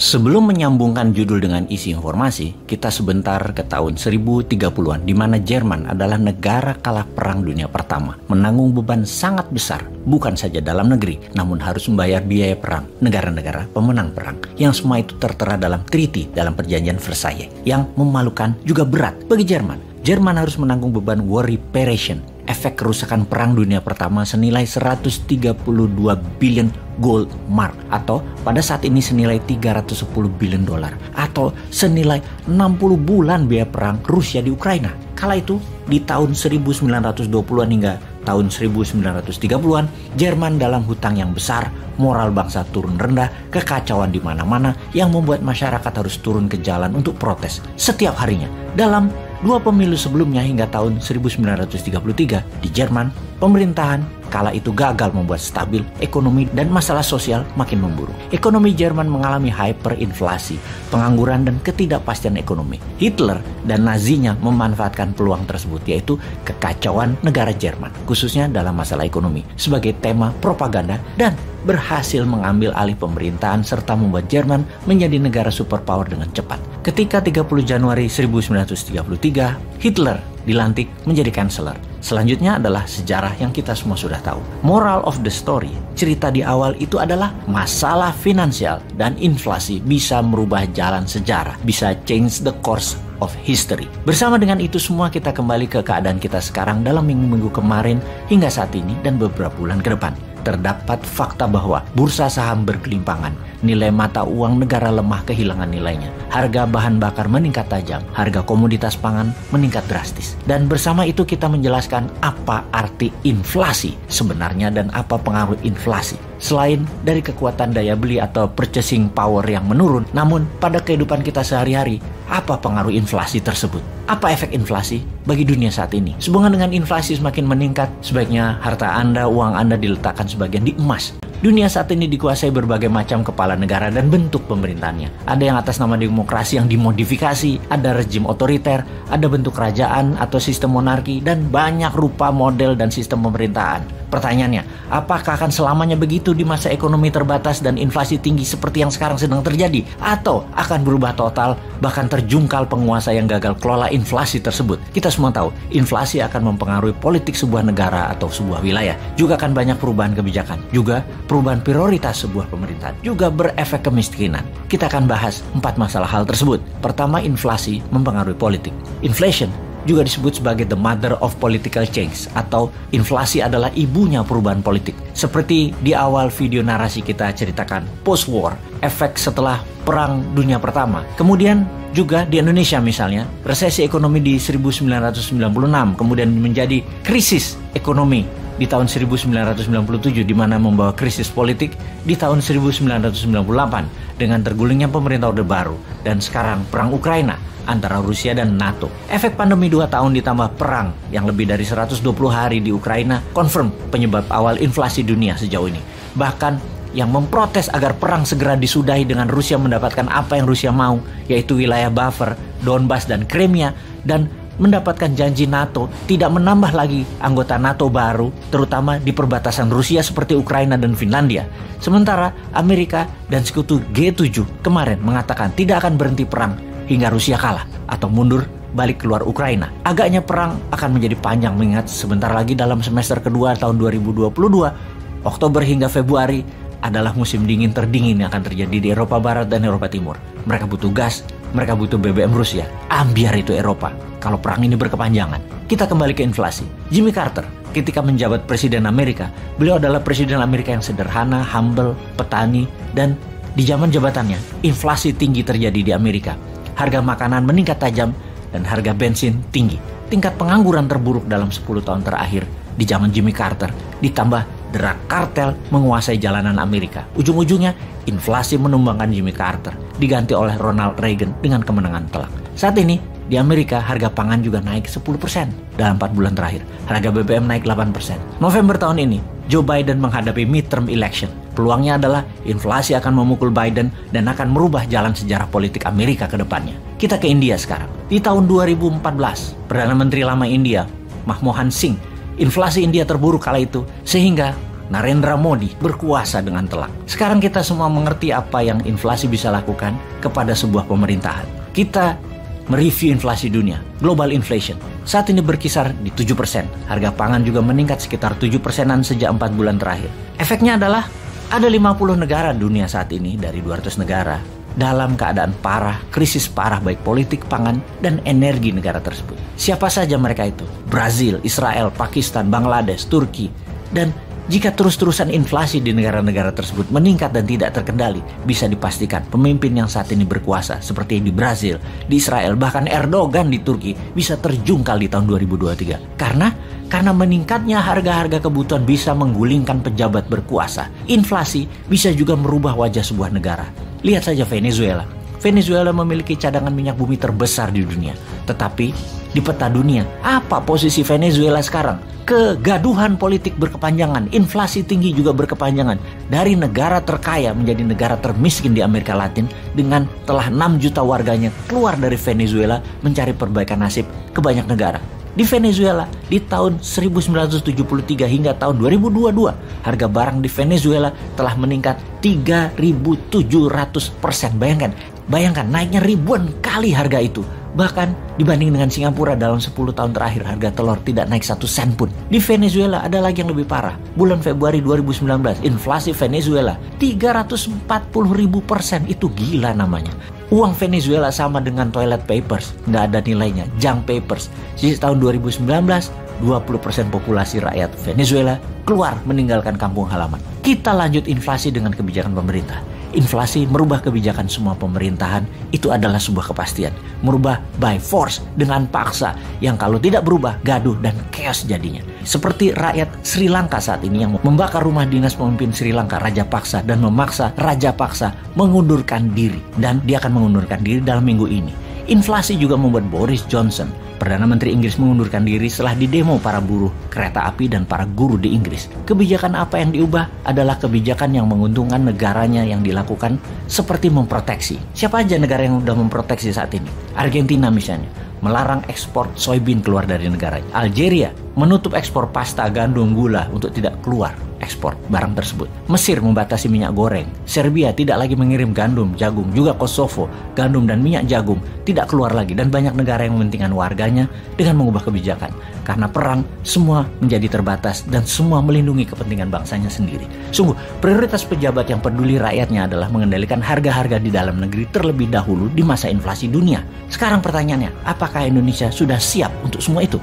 Sebelum menyambungkan judul dengan isi informasi, kita sebentar ke tahun 1030-an, di mana Jerman adalah negara kalah Perang Dunia Pertama, menanggung beban sangat besar, bukan saja dalam negeri, namun harus membayar biaya perang negara-negara pemenang perang, yang semua itu tertera dalam treaty dalam perjanjian Versailles, yang memalukan juga berat bagi Jerman. Jerman harus menanggung beban war reparation, efek kerusakan Perang Dunia Pertama senilai 132 billion gold mark, atau pada saat ini senilai 310 billion dolar, atau senilai 60 bulan biaya perang Rusia di Ukraina. Kala itu di tahun 1920-an hingga tahun 1930-an, Jerman dalam hutang yang besar, moral bangsa turun rendah, kekacauan di mana-mana yang membuat masyarakat harus turun ke jalan untuk protes setiap harinya. Dalam 2 pemilu sebelumnya hingga tahun 1933 di Jerman, pemerintahan kala itu gagal membuat stabil ekonomi dan masalah sosial makin memburuk. Ekonomi Jerman mengalami hyperinflasi, pengangguran dan ketidakpastian ekonomi. Hitler dan Nazinya memanfaatkan peluang tersebut, yaitu kekacauan negara Jerman, khususnya dalam masalah ekonomi, sebagai tema propaganda dan berhasil mengambil alih pemerintahan serta membuat Jerman menjadi negara superpower dengan cepat. Ketika 30 Januari 1933, Hitler dilantik menjadi kanseler. Selanjutnya adalah sejarah yang kita semua sudah tahu. Moral of the story, cerita di awal itu adalah masalah finansial dan inflasi bisa merubah jalan sejarah, bisa change the course of history. Bersama dengan itu semua, kita kembali ke keadaan kita sekarang dalam minggu-minggu kemarin hingga saat ini dan beberapa bulan ke depan. Terdapat fakta bahwa bursa saham berkelimpangan, nilai mata uang negara lemah kehilangan nilainya, harga bahan bakar meningkat tajam, harga komoditas pangan meningkat drastis. Dan bersama itu kita menjelaskan apa arti inflasi sebenarnya dan apa pengaruh inflasi. Selain dari kekuatan daya beli atau purchasing power yang menurun, namun pada kehidupan kita sehari-hari, apa pengaruh inflasi tersebut? Apa efek inflasi bagi dunia saat ini? Sehubungan dengan inflasi semakin meningkat, sebaiknya harta Anda, uang Anda diletakkan sebagian di emas. Dunia saat ini dikuasai berbagai macam kepala negara dan bentuk pemerintahannya. Ada yang atas nama demokrasi yang dimodifikasi, ada rejim otoriter, ada bentuk kerajaan atau sistem monarki, dan banyak rupa, model, dan sistem pemerintahan. Pertanyaannya, apakah akan selamanya begitu di masa ekonomi terbatas dan inflasi tinggi seperti yang sekarang sedang terjadi? Atau akan berubah total, bahkan terjungkal penguasa yang gagal kelola inflasi tersebut? Kita semua tahu, inflasi akan mempengaruhi politik sebuah negara atau sebuah wilayah. Juga akan banyak perubahan kebijakan. Juga perubahan prioritas sebuah pemerintahan. Juga berefek kemiskinan. Kita akan bahas 4 masalah hal tersebut. Pertama, inflasi mempengaruhi politik. Inflation juga disebut sebagai the mother of political change, atau inflasi adalah ibunya perubahan politik. Seperti di awal video narasi kita ceritakan, post-war, efek setelah Perang Dunia Pertama. Kemudian juga di Indonesia misalnya, resesi ekonomi di 1996, kemudian menjadi krisis ekonomi di tahun 1997, di mana membawa krisis politik di tahun 1998 dengan tergulingnya pemerintah Orde Baru, dan sekarang perang Ukraina antara Rusia dan NATO. Efek pandemi 2 tahun ditambah perang yang lebih dari 120 hari di Ukraina confirm penyebab awal inflasi dunia sejauh ini. Bahkan yang memprotes agar perang segera disudahi dengan Rusia mendapatkan apa yang Rusia mau, yaitu wilayah buffer, Donbas dan Crimea, dan mendapatkan janji NATO tidak menambah lagi anggota NATO baru, terutama di perbatasan Rusia seperti Ukraina dan Finlandia. Sementara Amerika dan sekutu G7 kemarin mengatakan tidak akan berhenti perang hingga Rusia kalah atau mundur balik keluar Ukraina. Agaknya perang akan menjadi panjang, mengingat sebentar lagi dalam semester kedua tahun 2022, Oktober hingga Februari adalah musim dingin terdingin yang akan terjadi di Eropa Barat dan Eropa Timur. Mereka butuh gas, mereka butuh BBM Rusia. Ambiar itu Eropa kalau perang ini berkepanjangan. Kita kembali ke inflasi. Jimmy Carter ketika menjabat Presiden Amerika, beliau adalah Presiden Amerika yang sederhana, humble, petani, dan di zaman jabatannya inflasi tinggi terjadi di Amerika. Harga makanan meningkat tajam dan harga bensin tinggi. Tingkat pengangguran terburuk dalam 10 tahun terakhir di zaman Jimmy Carter, ditambah drug kartel menguasai jalanan Amerika. Ujung-ujungnya inflasi menumbangkan Jimmy Carter, diganti oleh Ronald Reagan dengan kemenangan telak. Saat ini di Amerika harga pangan juga naik 10% dalam 4 bulan terakhir. Harga BBM naik 8%. November tahun ini Joe Biden menghadapi midterm election. Peluangnya adalah inflasi akan memukul Biden dan akan merubah jalan sejarah politik Amerika ke depannya. Kita ke India sekarang. Di tahun 2014, Perdana Menteri lama India, Manmohan Singh, inflasi India terburuk kala itu sehingga Narendra Modi berkuasa dengan telak. Sekarang kita semua mengerti apa yang inflasi bisa lakukan kepada sebuah pemerintahan. Kita mereview inflasi dunia, global inflation. Saat ini berkisar di 7%. Harga pangan juga meningkat sekitar 7%-an sejak 4 bulan terakhir. Efeknya adalah ada 50 negara dunia saat ini dari 200 negara dalam keadaan parah, krisis parah baik politik, pangan, dan energi negara tersebut. Siapa saja mereka itu? Brazil, Israel, Pakistan, Bangladesh, Turki. Dan jika terus-terusan inflasi di negara-negara tersebut meningkat dan tidak terkendali, bisa dipastikan pemimpin yang saat ini berkuasa seperti di Brazil, di Israel, bahkan Erdogan di Turki bisa terjungkal di tahun 2023. Karena meningkatnya harga-harga kebutuhan bisa menggulingkan pejabat berkuasa. Inflasi bisa juga merubah wajah sebuah negara. Lihat saja Venezuela. Venezuela memiliki cadangan minyak bumi terbesar di dunia. Tetapi di peta dunia, apa posisi Venezuela sekarang? Kegaduhan politik berkepanjangan, inflasi tinggi juga berkepanjangan. Dari negara terkaya menjadi negara termiskin di Amerika Latin dengan telah 6 juta warganya keluar dari Venezuela mencari perbaikan nasib ke banyak negara. Di Venezuela, di tahun 1973 hingga tahun 2022, harga barang di Venezuela telah meningkat 3.700%. Bayangkan naiknya ribuan kali harga itu. Bahkan dibanding dengan Singapura dalam 10 tahun terakhir harga telur tidak naik 1 sen pun. Di Venezuela ada lagi yang lebih parah. Bulan Februari 2019, inflasi Venezuela 340.000%. Itu gila namanya. Uang Venezuela sama dengan toilet papers, nggak ada nilainya, junk papers. Sejak tahun 2019, 20% populasi rakyat Venezuela keluar meninggalkan kampung halaman. Kita lanjut inflasi dengan kebijakan pemerintah. Inflasi merubah kebijakan semua pemerintahan, itu adalah sebuah kepastian. Merubah by force, dengan paksa, yang kalau tidak berubah, gaduh dan chaos jadinya. Seperti rakyat Sri Lanka saat ini yang membakar rumah dinas pemimpin Sri Lanka, Raja Paksa, dan memaksa Raja Paksa mengundurkan diri. Dan dia akan mengundurkan diri dalam minggu ini. Inflasi juga membuat Boris Johnson, Perdana Menteri Inggris, mengundurkan diri setelah didemo para buruh kereta api dan para guru di Inggris. Kebijakan apa yang diubah adalah kebijakan yang menguntungkan negaranya yang dilakukan, seperti memproteksi. Siapa aja negara yang sudah memproteksi saat ini? Argentina misalnya, melarang ekspor soybean keluar dari negaranya. Algeria menutup ekspor pasta, gandum, gula untuk tidak keluar ekspor barang tersebut. Mesir membatasi minyak goreng. Serbia tidak lagi mengirim gandum, jagung. Juga Kosovo, gandum dan minyak jagung tidak keluar lagi. Dan banyak negara yang mementingkan warganya dengan mengubah kebijakan. Karena perang, semua menjadi terbatas dan semua melindungi kepentingan bangsanya sendiri. Sungguh, prioritas pejabat yang peduli rakyatnya adalah mengendalikan harga-harga di dalam negeri terlebih dahulu di masa inflasi dunia. Sekarang pertanyaannya, apakah Indonesia sudah siap untuk semua itu?